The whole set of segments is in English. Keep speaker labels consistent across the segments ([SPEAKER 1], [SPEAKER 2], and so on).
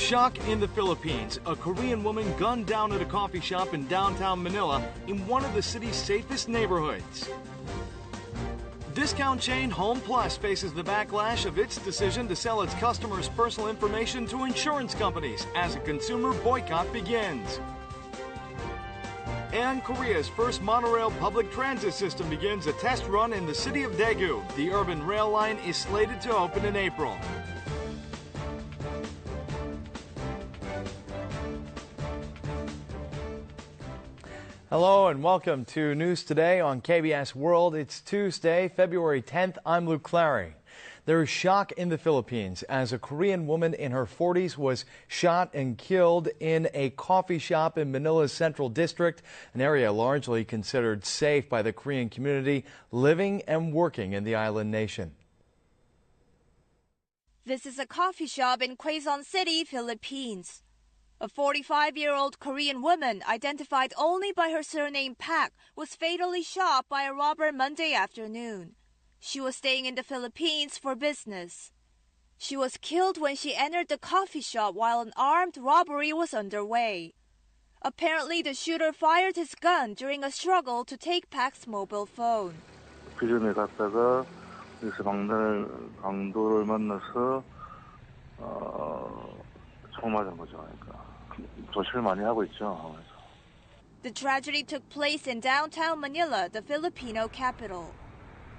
[SPEAKER 1] Shock in the Philippines. A Korean woman gunned down at a coffee shop in downtown Manila in one of the city's safest neighborhoods. Discount chain Home Plus faces the backlash of its decision to sell its customers' personal information to insurance companies as a consumer boycott begins. And Korea's first monorail public transit system begins a test run in the city of Daegu. The urban rail line is slated to open in April. Hello and welcome to News Today on KBS World. It's Tuesday, February 10th. I'm Luke Clary. There is shock in the Philippines as a Korean woman in her 40s was shot and killed in a coffee shop in Manila's Central District, an area largely considered safe by the Korean community living and working in the island nation.
[SPEAKER 2] This is a coffee shop in Quezon City, Philippines. A 45-year-old Korean woman, identified only by her surname Pak, was fatally shot by a robber Monday afternoon. She was staying in the Philippines for business. She was killed when she entered the coffee shop while an armed robbery was underway. Apparently, the shooter fired his gun during a struggle to take Pak's mobile phone.
[SPEAKER 3] 비전에 갔다가 여기서 강도를 만나서 총 맞은 거죠. 그러니까 조치를 많이 하고 있죠.
[SPEAKER 2] The tragedy took place in downtown Manila, the Filipino capital.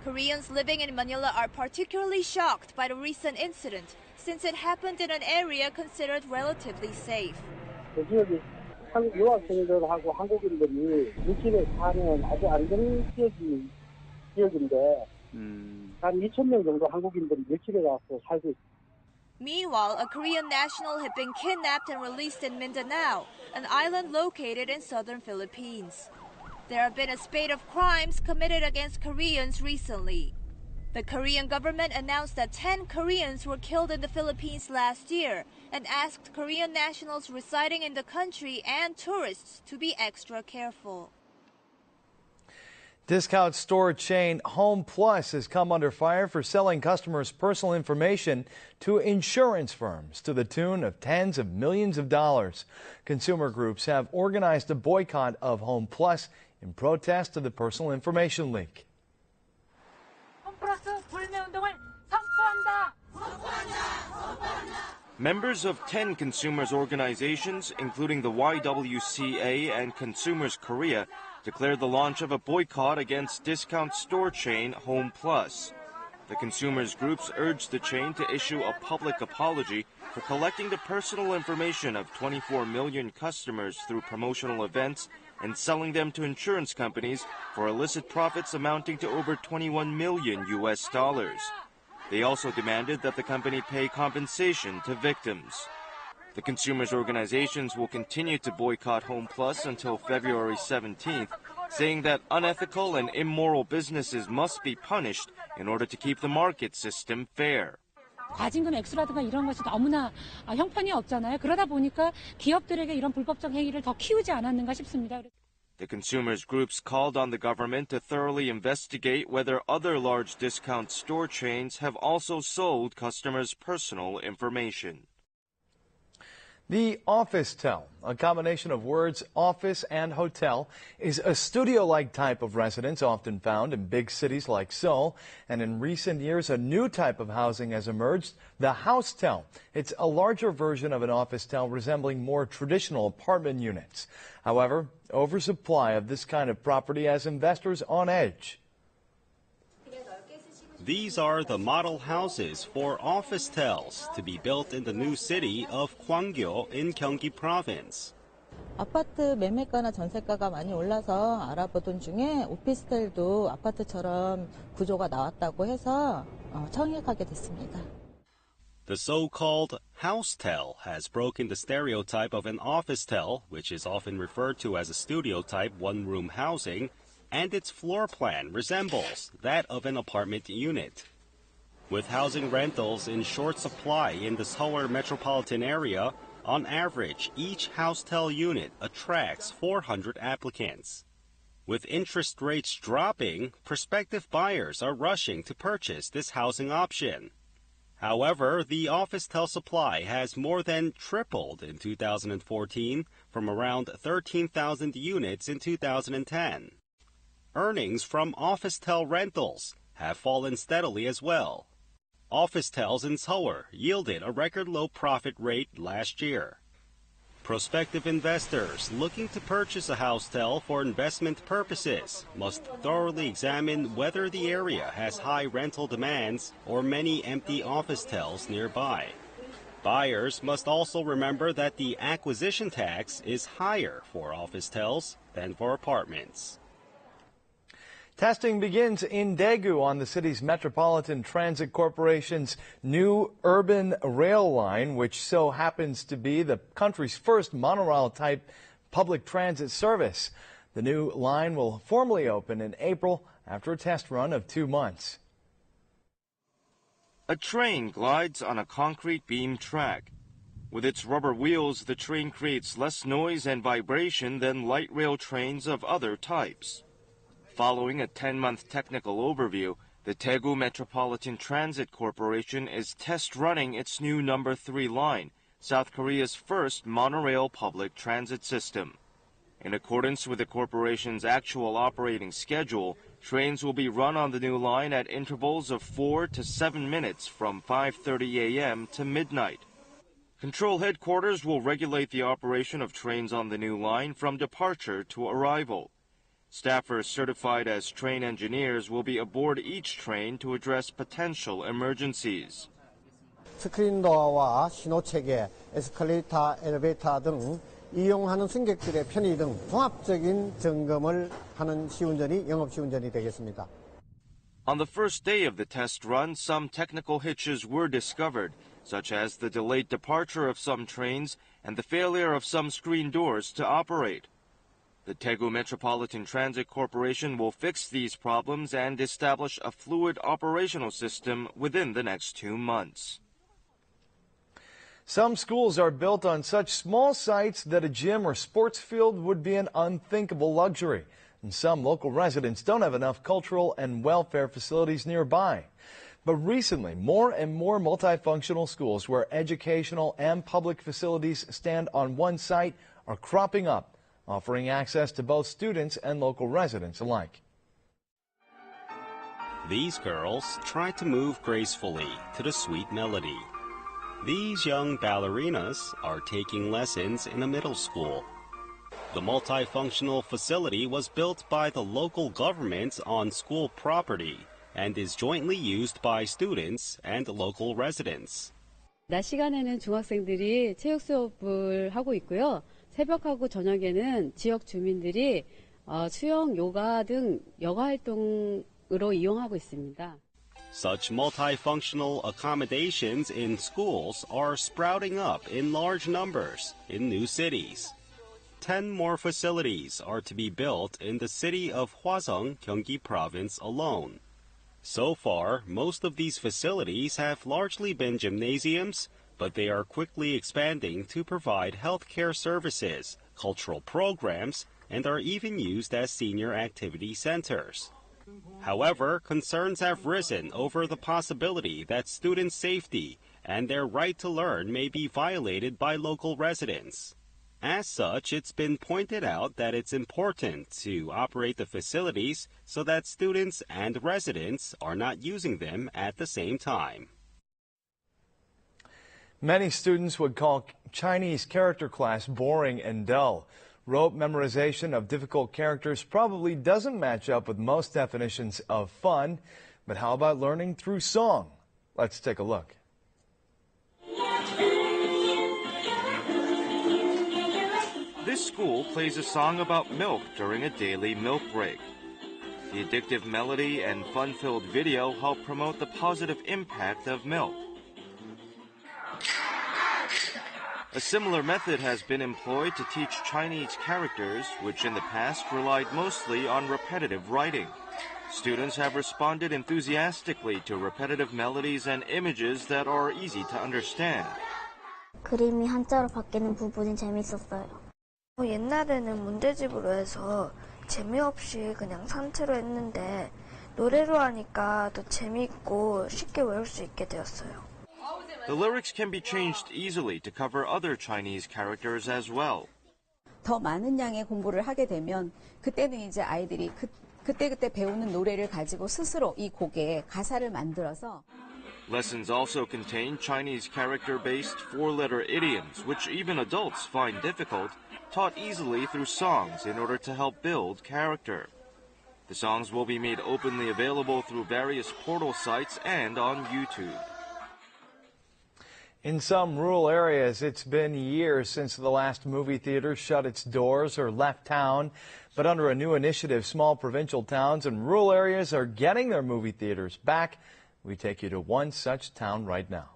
[SPEAKER 2] Koreans living in Manila are particularly shocked by the recent incident since it happened in an area considered relatively safe.
[SPEAKER 4] 지역이 한국 유학생들하고 한국인들이 밀집해 사는 아주 안전 지역인데 한 2,000명 정도 한국인들이 밀집해 가서 살고 있습니다.
[SPEAKER 2] Meanwhile, a Korean national had been kidnapped and released in Mindanao, an island located in southern Philippines. There have been a spate of crimes committed against Koreans recently. The Korean government announced that 10 Koreans were killed in the Philippines last year and asked Korean nationals residing in the country and tourists to be extra careful.
[SPEAKER 1] Discount store chain Home Plus has come under fire for selling customers' personal information to insurance firms to the tune of tens of millions of dollars. Consumer groups have organized a boycott of Home Plus in protest of the personal information leak.
[SPEAKER 5] Members of 10 consumers organizations, including the YWCA and Consumers Korea, declared the launch of a boycott against discount store chain Home Plus. The consumers groups urged the chain to issue a public apology for collecting the personal information of 24 million customers through promotional events and selling them to insurance companies for illicit profits amounting to over $21 million. They also demanded that the company pay compensation to victims. The consumers' organizations will continue to boycott Home Plus until February 17th, saying that unethical and immoral businesses must be punished in order to keep the market system fair.
[SPEAKER 6] 과징금 액수라든가 이런 것이 너무나 형편이 없잖아요. 그러다 보니까 기업들에게 이런 불법적 행위를 더 키우지 않았는가 싶습니다.
[SPEAKER 5] The consumers groups called on the government to thoroughly investigate whether other large discount store chains have also sold customers' personal information.
[SPEAKER 1] The office-tel, a combination of words office and hotel, is a studio-like type of residence often found in big cities like Seoul. And in recent years, a new type of housing has emerged, the house-tel. It's a larger version of an office-tel resembling more traditional apartment units. However, oversupply of this kind of property has investors on edge.
[SPEAKER 7] These are the model houses for office-tels to be built in the new city of Gwangyo in Gyeonggi Province.
[SPEAKER 8] 아파트 매매가나 전세가가 많이 올라서 알아보던 중에 오피스텔도 아파트처럼 구조가 나왔다고 해서 청약하게 됐습니다.
[SPEAKER 7] The so-called house-tel has broken the stereotype of an office-tel, which is often referred to as a studio-type one-room housing, and its floor plan resembles that of an apartment unit. With housing rentals in short supply in the Seoul metropolitan area, on average, each house-tel unit attracts 400 applicants. With interest rates dropping, prospective buyers are rushing to purchase this housing option. However, the officetel supply has more than tripled in 2014 from around 13,000 units in 2010. Earnings from officetel rentals have fallen steadily as well. Officetels in Seoul yielded a record low profit rate last year. Prospective investors looking to purchase a housetel for investment purposes must thoroughly examine whether the area has high rental demands or many empty officetels nearby. Buyers must also remember that the acquisition tax is higher for officetels than for apartments.
[SPEAKER 1] Testing begins in Daegu on the city's Metropolitan Transit Corporation's new urban rail line, which so happens to be the country's first monorail-type public transit service. The new line will formally open in April after a test run of 2 months.
[SPEAKER 5] A train glides on a concrete beam track. With its rubber wheels, the train creates less noise and vibration than light rail trains of other types. Following a 10-month technical overview, the Daegu Metropolitan Transit Corporation is test running its new number 3 line, South Korea's first monorail public transit system. In accordance with the corporation's actual operating schedule, trains will be run on the new line at intervals of 4 to 7 minutes from 5:30 a.m. to midnight. Control headquarters will regulate the operation of trains on the new line from departure to arrival. Staffers certified as train engineers will be aboard each train to address potential emergencies.
[SPEAKER 9] 스크린도어와 신호체계, 에스컬레이터, 엘리베이터 등 이용하는 승객들의 편의 등 종합적인 점검을 하는 시운전이 영업 시운전이 되겠습니다.
[SPEAKER 5] On the first day of the test run, some technical hitches were discovered, such as the delayed departure of some trains and the failure of some screen doors to operate. The Daegu Metropolitan Transit Corporation will fix these problems and establish a fluid operational system within the next 2 months.
[SPEAKER 1] Some schools are built on such small sites that a gym or sports field would be an unthinkable luxury. And some local residents don't have enough cultural and welfare facilities nearby. But recently, more and more multifunctional schools where educational and public facilities stand on one site are cropping up, offering access to both students and local residents alike.
[SPEAKER 7] These girls try to move gracefully to the sweet melody. These young ballerinas are taking lessons in a middle school. The multifunctional facility was built by the local government on school property and is jointly used by students and local residents.
[SPEAKER 10] 낮 시간에는 중학생들이 체육 수업을 하고 있고요. 새벽하고 저녁에는 지역 주민들이 수영, 요가 등 여가 활동으로 이용하고 있습니다.
[SPEAKER 7] Such multifunctional accommodations in schools are sprouting up in large numbers in new cities. 10 more facilities are to be built in the city of Hwaseong, Gyeonggi Province alone. So far, most of these facilities have largely been gymnasiums, but they are quickly expanding to provide healthcare services, cultural programs, and are even used as senior activity centers. However, concerns have risen over the possibility that student safety and their right to learn may be violated by local residents. As such, it's been pointed out that it's important to operate the facilities so that students and residents are not using them at the same time.
[SPEAKER 1] Many students would call Chinese character class boring and dull. Rote memorization of difficult characters probably doesn't match up with most definitions of fun, but how about learning through song? Let's take a look.
[SPEAKER 5] This school plays a song about milk during a daily milk break. The addictive melody and fun-filled video help promote the positive impact of milk. A similar method has been employed to teach Chinese characters, which in the past relied mostly on repetitive writing. Students have responded enthusiastically to repetitive melodies and images that are easy to understand.
[SPEAKER 11] 그림이 한자로 바뀌는 부분이 재밌었어요. 옛날에는 문제집으로 해서 재미없이 그냥 산채로 했는데 노래로 하니까 더 재미있고 쉽게 외울 수 있게 되었어요.
[SPEAKER 5] The lyrics can be changed easily to cover other Chinese characters as well.
[SPEAKER 12] 더 많은 양의 공부를 하게 되면 그때는 이제 아이들이 그때 배우는 노래를 가지고 스스로 이 곡에 가사를 만들어서
[SPEAKER 5] Lessons also contain Chinese character-based four-letter idioms, which even adults find difficult, taught easily through songs in order to help build character. The songs will be made openly available through various portal sites and on YouTube.
[SPEAKER 1] In some rural areas, it's been years since the last movie theater shut its doors or left town. But under a new initiative, small provincial towns and rural areas are getting their movie theaters back. We take you to one such town right now.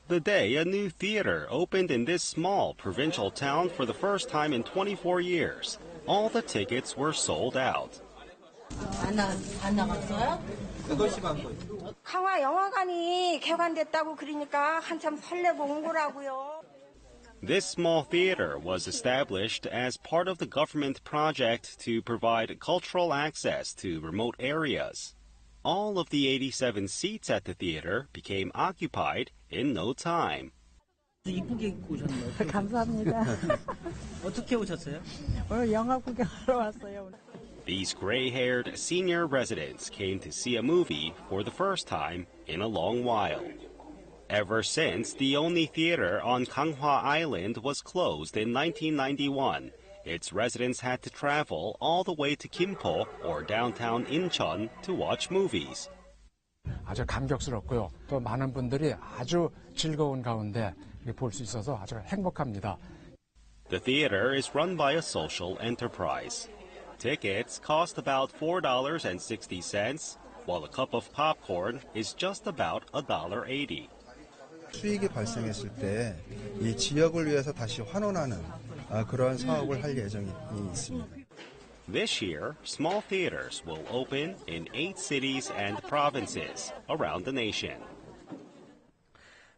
[SPEAKER 7] The day a new theater opened in this small provincial town for the first time in 24 years. All the tickets were sold out.
[SPEAKER 13] 안 나갔어요? 8시 반 거예요. 강화 영화관이 개관됐다고 그러니까 한참 설레고 온 거라고요.
[SPEAKER 7] This small theater was established as part of the government project to provide cultural access to remote areas. All of the 87 seats at the theater became occupied in no time.
[SPEAKER 14] 이쁘게 입고 오셨네요.
[SPEAKER 15] 감사합니다.
[SPEAKER 14] 어떻게 오셨어요?
[SPEAKER 15] 오늘 영화 구경하러 왔어요.
[SPEAKER 7] These gray-haired senior residents came to see a movie for the first time in a long while. Ever since the only theater on Ganghwa Island was closed in 1991, its residents had to travel all the way to Gimpo or downtown Incheon to watch movies.
[SPEAKER 16] 아주 감격스럽고요. 또 많은 분들이 아주 즐거운 가운데 볼 수 있어서 아주 행복합니다.
[SPEAKER 7] The theater is run by a social enterprise. Tickets cost about $4.60, while a cup of popcorn is just about $1.80.
[SPEAKER 17] 수익이 발생했을 때 이 지역을 위해서 다시 환원하는 그러한 사업을 할 예정이 있습니다.
[SPEAKER 7] This year, small theaters will open in 8 cities and provinces around the nation.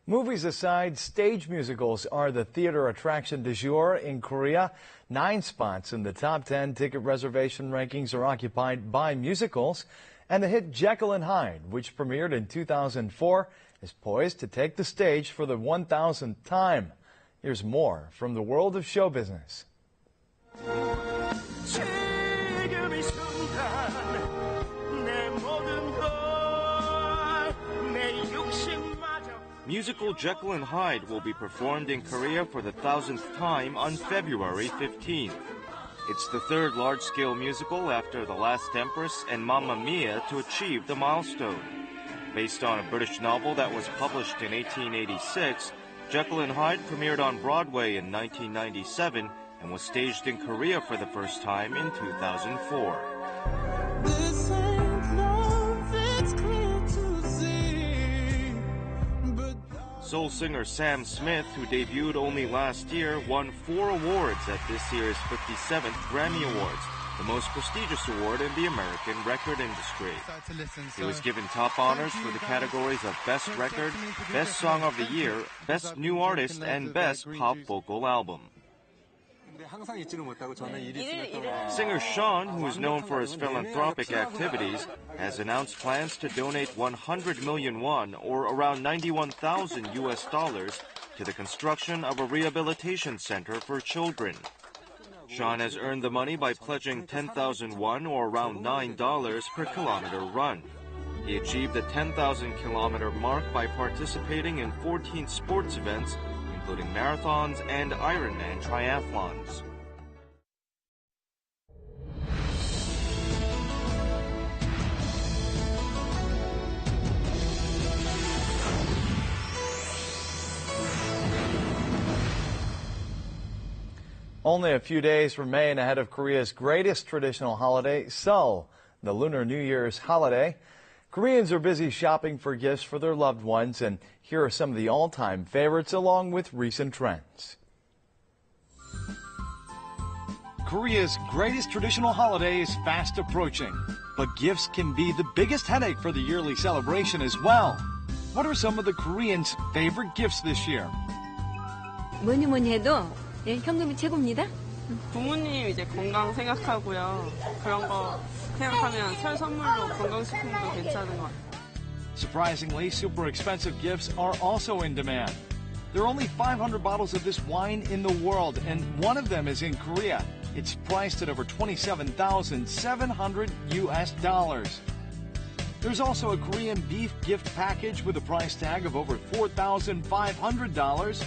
[SPEAKER 1] Movies aside, stage musicals are the theater attraction du jour in Korea. 9 spots in the top 10 ticket reservation rankings are occupied by musicals. And the hit Jekyll and Hyde, which premiered in 2004, is poised to take the stage for the 1,000th time. Here's more from the world of show business.
[SPEAKER 5] Musical Jekyll and Hyde will be performed in Korea for the 1,000th time on February 15th. It's the third large-scale musical after The Last Empress and Mamma Mia to achieve the milestone. Based on a British novel that was published in 1886, Jekyll and Hyde premiered on Broadway in 1997 and was staged in Korea for the first time in 2004. Soul singer Sam Smith, who debuted only last year, won 4 awards at this year's 57th Grammy Awards, the most prestigious award in the American record industry. He was given top honors for the categories of Best Record, Best Song of the Year, Best New Artist, and Best Pop Vocal Album. Singer Sean, who is known for his philanthropic activities, has announced plans to donate 100 million won, or around $91,000, to the construction of a rehabilitation center for children. Sean has earned the money by pledging 10,000 won, or around $9 per kilometer run. He achieved the 10,000-kilometer mark by participating in 14 sports events, including marathons and Ironman triathlons.
[SPEAKER 1] Only a few days remain ahead of Korea's greatest traditional holiday, Seoll, the Lunar New Year's holiday. Koreans are busy shopping for gifts for their loved ones, and here are some of the all-time favorites along with recent trends.
[SPEAKER 18] Korea's greatest traditional holiday is fast approaching, but gifts can be the biggest headache for the yearly celebration as well. What are some of the Koreans' favorite gifts this year?
[SPEAKER 19] 뭐니 해도 현금이 최고입니다.
[SPEAKER 20] 부모님 이제 건강 생각하고요. 그런 거 생각하면 설 선물로 건강식품도 괜찮은 것 같아요.
[SPEAKER 18] Surprisingly, super expensive gifts are also in demand. There are only 500 bottles of this wine in the world, and one of them is in Korea. It's priced at over $27,700 US. There's also a Korean beef gift package with a price tag of over $4,500,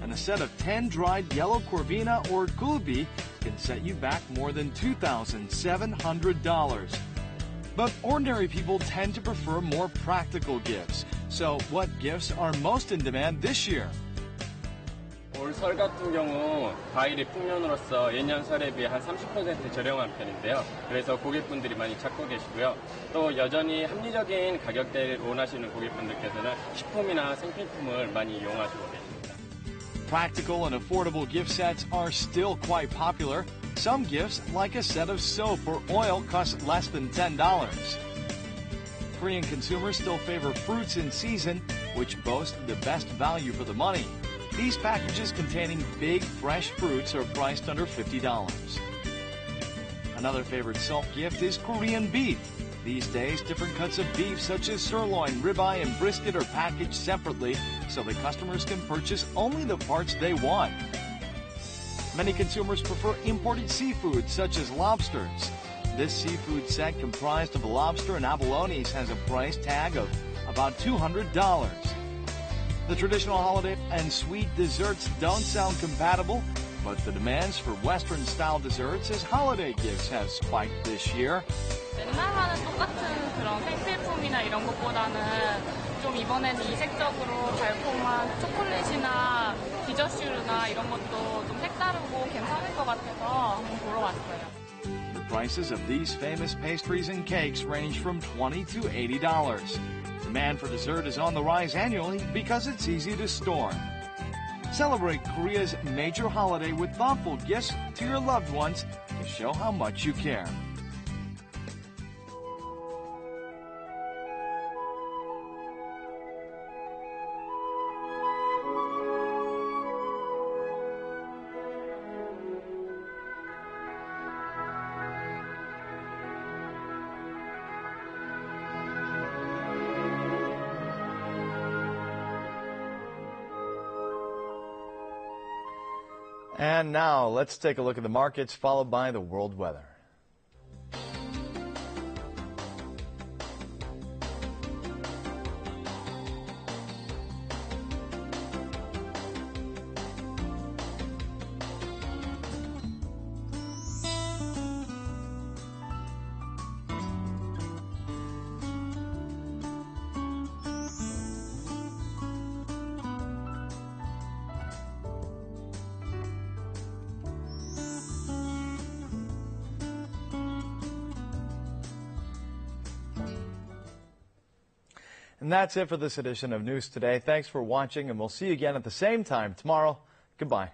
[SPEAKER 18] and a set of 10 dried yellow corvina or gulbi can set you back more than $2,700. But ordinary people tend to prefer more practical gifts. So what gifts are most in demand this year?
[SPEAKER 21] 올 설 같은 경우 과일이 풍년으로서 예년 설에 비해 한 30% 저렴한 편인데요. 그래서 고객분들이 많이 찾고 계시고요. 또 여전히 합리적인 가격대를 원하시는 고객분들께서는 식품이나 생필품을 많이 이용하시고 계십니다.
[SPEAKER 18] Practical and affordable gift sets are still quite popular. Some gifts, like a set of soap or oil, cost less than $10. Korean consumers still favor fruits in season, which boast the best value for the money. These packages containing big, fresh fruits are priced under $50. Another favorite self gift is Korean beef. These days, different cuts of beef such as sirloin, ribeye, and brisket are packaged separately so that customers can purchase only the parts they want. Many consumers prefer imported seafood such as lobsters. This seafood set comprised of lobster and abalones has a price tag of about $200. The traditional holiday and sweet desserts don't sound compatible, but the demands for Western-style desserts as holiday gifts have spiked this year.
[SPEAKER 20] 옛날과는 똑같은 그런 생필품이나 이런 것보다는 좀 이번에는 이색적으로 달콤한 초콜릿이나 디저트류나 이런 것도 좀 색다르고 괜찮을 것 같아서 한번 보러 왔어요.
[SPEAKER 18] The prices of these famous pastries and cakes range from $20 to $80. Demand for dessert is on the rise annually because it's easy to store. Celebrate Korea's major holiday with thoughtful gifts to your loved ones to show how much you care.
[SPEAKER 1] And now let's take a look at the markets, followed by the world weather. And that's it for this edition of News Today. Thanks for watching, and we'll see you again at the same time tomorrow. Goodbye.